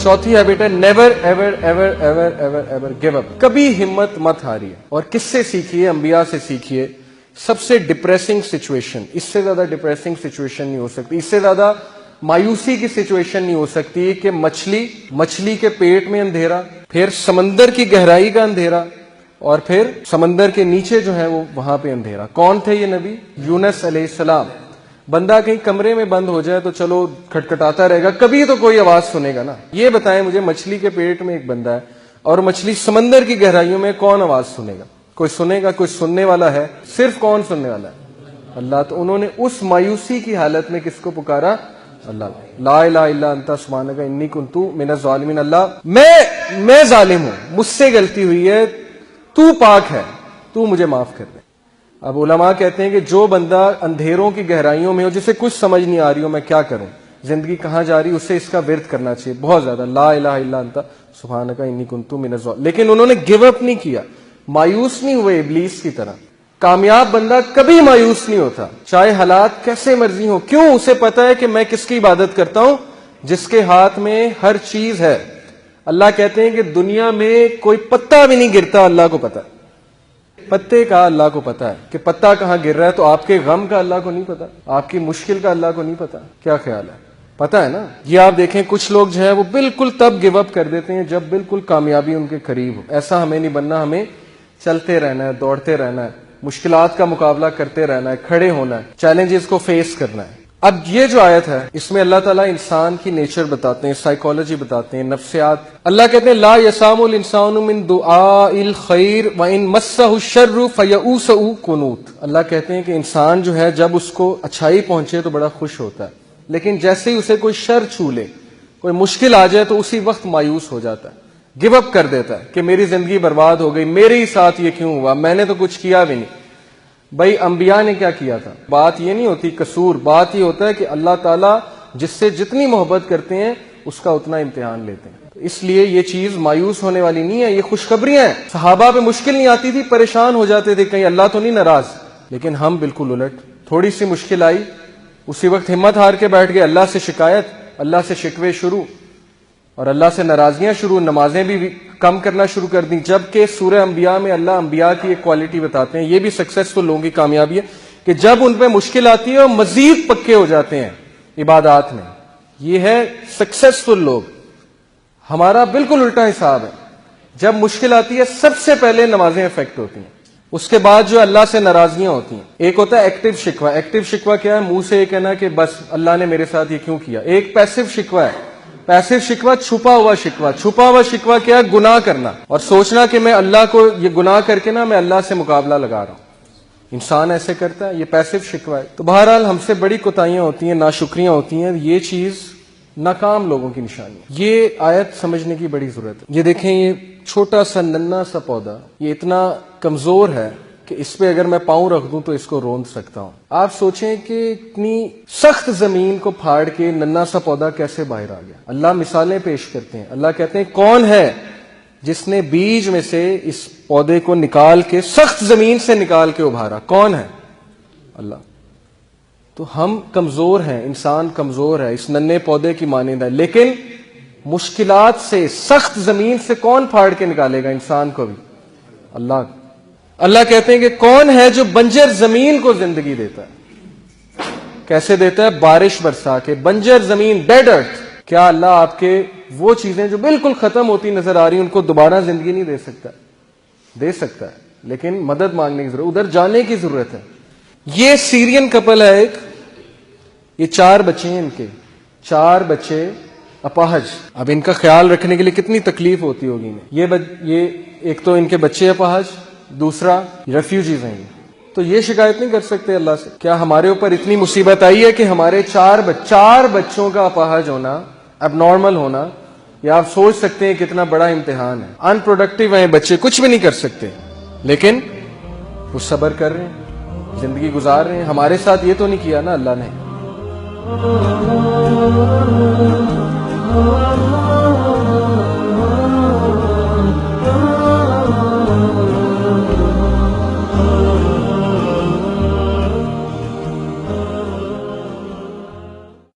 चौथी हैबिट है never ever ever ever ever ever give up. कभी हिम्मत मत हारिए। और किससे सीखिए? अंबिया से सीखिए। सबसे डिप्रेसिंग सिचुएशन, इससे ज्यादा डिप्रेसिंग सिचुएशन नहीं हो सकती, इससे ज्यादा मायूसी की सिचुएशन नहीं हो सकती कि मछली के पेट में अंधेरा, फिर समंदर की गहराई का अंधेरा, और फिर समंदर के नीचे जो है वो वहां पे अंधेरा। कौन थे ये नबी? यूनुस अलैहिस्सलाम। बंदा कहीं कमरे में बंद हो जाए तो चलो खटखटाता रहेगा, कभी तो कोई आवाज सुनेगा ना। ये बताएं मुझे, मछली के पेट में एक बंदा है और मछली समंदर की गहराइयों में, कौन आवाज सुनेगा? कोई सुनेगा? कोई सुनने वाला है? सिर्फ कौन सुनने वाला है? अल्लाह। तो उन्होंने उस मायूसी की हालत में किसको पुकारा? अल्लाह। ला इलाहा इल्ला अंता सुब्हानका इन्नी कुन्तु मिनज़ ज़ालिमीन। अल्लाह मैं जालिम हूं, मुझसे गलती हुई है, तू पाक है, तू मुझे माफ कर दे। अब उलमा कहते हैं कि जो बंदा अंधेरों की गहराइयों में हो, जिसे कुछ समझ नहीं आ रही हो मैं क्या करूं, जिंदगी कहां जा रही, उसे इसका विर्द करना चाहिए बहुत ज्यादा, ला इलाहा इल्ला अंता सुब्हानका इन्नी कुन्तु मिनज़ ज़ालिमीन। लेकिन उन्होंने गिव अप नहीं किया, मायूस नहीं हुए इब्लीस की तरह। कामयाब बंदा कभी मायूस नहीं होता, चाहे हालात कैसे मर्जी हो। क्यों? उसे पता है कि मैं किसकी इबादत करता हूं? जिसके हाथ में हर चीज है। अल्लाह कहते हैं कि दुनिया में कोई पत्ता भी नहीं गिरता, अल्लाह को पता है। पत्ते का अल्लाह को पता है कि पत्ता कहां गिर रहा है, तो आपके गम का अल्लाह को नहीं पता, आपकी मुश्किल का अल्लाह को नहीं पता? क्या ख्याल है? पता है ना। ये आप देखें, कुछ लोग जो है वो बिल्कुल तब गिव अप कर देते हैं जब बिल्कुल कामयाबी उनके करीब हो। ऐसा हमें नहीं बनना, हमें चलते रहना है, दौड़ते रहना है, मुश्किलात का मुकाबला करते रहना है, खड़े होना है, चैलेंजेस को फेस करना है। अब ये जो आयत है, इसमें अल्लाह ताला इंसान की नेचर बताते हैं, साइकोलॉजी बताते हैं, नफ्सियात। अल्लाह कहते हैं ला यसामुल इंसानु मिन दुआइल खैर व इन मस्सहु शर्रु फयऊसउ कुनूत। अल्लाह कहते हैं कि इंसान जो है जब उसको अच्छाई पहुंचे तो बड़ा खुश होता है, लेकिन जैसे ही उसे कोई शर छू ले, कोई मुश्किल आ जाए तो उसी वक्त मायूस हो जाता है, गिव अप कर देता है कि मेरी जिंदगी बर्बाद हो गई, मेरे ही साथ ये क्यों हुआ, मैंने तो कुछ किया भी नहीं। भाई अंबिया ने क्या किया था? बात ये नहीं होती कसूर, बात ये होता है कि अल्लाह ताला जिससे जितनी मोहब्बत करते हैं उसका उतना इम्तिहान लेते हैं। तो इसलिए ये चीज मायूस होने वाली नहीं है, ये खुशखबरियां हैं। सहाबा पे मुश्किल नहीं आती थी, परेशान हो जाते थे कहीं अल्लाह तो नहीं नाराज, लेकिन हम बिल्कुल उलट। थोड़ी सी मुश्किल आई, उसी वक्त हिम्मत हार के बैठ गए, अल्लाह से शिकायत, अल्लाह से शिकवे शुरू और अल्लाह से नाराजगियां शुरू, नमाजें भी कम करना शुरू कर दी। जबकि सूरह अंबिया में अल्लाह अंबिया की एक क्वालिटी बताते हैं, ये भी सक्सेसफुल लोगों की कामयाबी है कि जब उन पे मुश्किल आती है वो मजीद पक्के हो जाते हैं इबादत में। ये है सक्सेसफुल लोग। हमारा बिल्कुल उल्टा हिसाब है, जब मुश्किल आती है सबसे पहले नमाजें इफेक्ट होती हैं, उसके बाद जो अल्लाह से नाराजगियां होती हैं। एक होता है एक्टिव शिकवा। एक्टिव शिकवा क्या है? मुंह से ये कहना कि बस अल्लाह ने मेरे साथ ये क्यों किया। एक पैसिव शिकवा है। पैसिव शिकवा छुपा हुआ शिकवा। छुपा हुआ शिकवा क्या है? गुनाह करना और सोचना कि मैं अल्लाह को ये गुनाह करके ना मैं अल्लाह से मुकाबला लगा रहा हूं। इंसान ऐसे करता है, ये पैसिव शिकवा है। तो बहरहाल हमसे बड़ी कोताहियां होती हैं, नाशुक्रियां होती हैं, ये चीज नाकाम लोगों की निशानी है। ये आयत समझने की बड़ी जरूरत है। ये देखें, ये छोटा सा नन्ना सा पौधा, ये इतना कमजोर है कि इस पे अगर मैं पांव रख दूं तो इसको रोंद सकता हूं। आप सोचें कि इतनी सख्त जमीन को फाड़ के नन्ना सा पौधा कैसे बाहर आ गया। अल्लाह मिसालें पेश करते हैं। अल्लाह कहते हैं कौन है जिसने बीज में से इस पौधे को निकाल के सख्त जमीन से निकाल के उभारा? कौन है? अल्लाह। तो हम कमजोर हैं, इंसान कमजोर है, इस नन्हे पौधे की मानिंद है, लेकिन मुश्किलात से, सख्त जमीन से कौन फाड़ के निकालेगा इंसान को भी? अल्लाह। अल्लाह कहते हैं कि कौन है जो बंजर जमीन को जिंदगी देता है? कैसे देता है? बारिश बरसा के। बंजर जमीन, डेड अर्थ। क्या अल्लाह आपके वो चीजें जो बिल्कुल खत्म होती नजर आ रही उनको दोबारा जिंदगी नहीं दे सकता? दे सकता है, लेकिन मदद मांगने की जरूरत, उधर जाने की जरूरत है। ये सीरियन कपल है एक, ये 4 बच्चे हैं इनके, 4 बच्चे अपाहज। अब इनका ख्याल रखने के लिए कितनी तकलीफ होती होगी इन्हें। ये एक तो इनके बच्चे अपाहज, दूसरा रेफ्यूजीज हैं। तो ये शिकायत नहीं कर सकते अल्लाह से? क्या हमारे ऊपर इतनी मुसीबत आई है कि हमारे 4 बच्चों का अपाहज होना, अबनॉर्मल होना, या आप सोच सकते हैं कितना बड़ा इम्तिहान है। अनप्रोडक्टिव हैं बच्चे, कुछ भी नहीं कर सकते, लेकिन वो सब्र कर रहे हैं, जिंदगी गुजार रहे हैं। हमारे साथ ये तो नहीं किया ना अल्लाह ने।